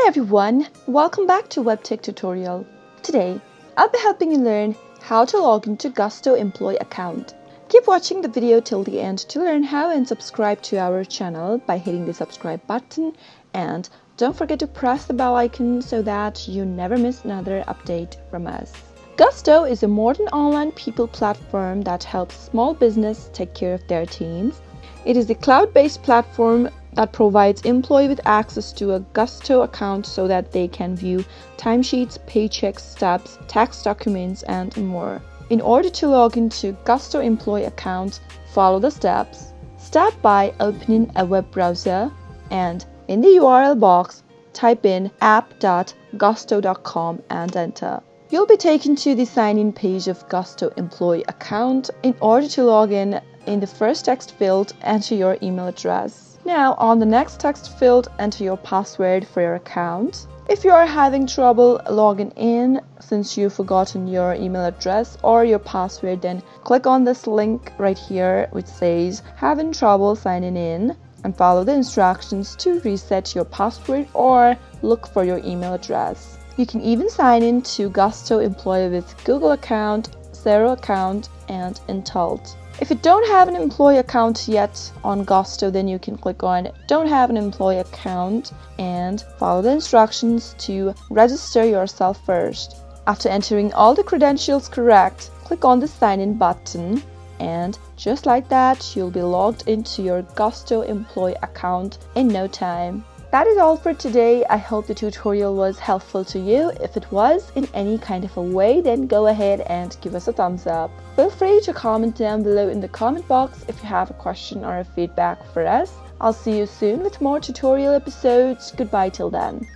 Hi everyone, welcome back to WebTech tutorial. Today, I'll be helping you learn how to log into Gusto employee account. Keep watching the video till the end to learn how and subscribe to our channel by hitting the subscribe button, and don't forget to press the bell icon so that you never miss another update from us. Gusto is a modern online people platform that helps small business take care of their teams. It is a cloud-based platform that provides employees with access to a Gusto account so that they can view timesheets, paychecks, stubs, tax documents, and more. In order to log into Gusto employee account, follow the steps. Start by opening a web browser and in the URL box, type in app.gusto.com and enter. You'll be taken to the sign-in page of Gusto employee account. In order to log in the first text field, enter your email address. Now, on the next text field, enter your password for your account. If you are having trouble logging in since you've forgotten your email address or your password, then click on this link right here which says having trouble signing in and follow the instructions to reset your password or look for your email address. You can even sign in to Gusto employee with Google account, Xero account, and Intult. If you don't have an employee account yet on Gusto, then you can click on Don't have an employee account and follow the instructions to register yourself first. After entering all the credentials correct, click on the Sign In button, and just like that, you'll be logged into your Gusto employee account in no time. That is all for today. I hope the tutorial was helpful to you. If it was in any kind of a way, then go ahead and give us a thumbs up. Feel free to comment down below in the comment box if you have a question or a feedback for us. I'll see you soon with more tutorial episodes. Goodbye till then.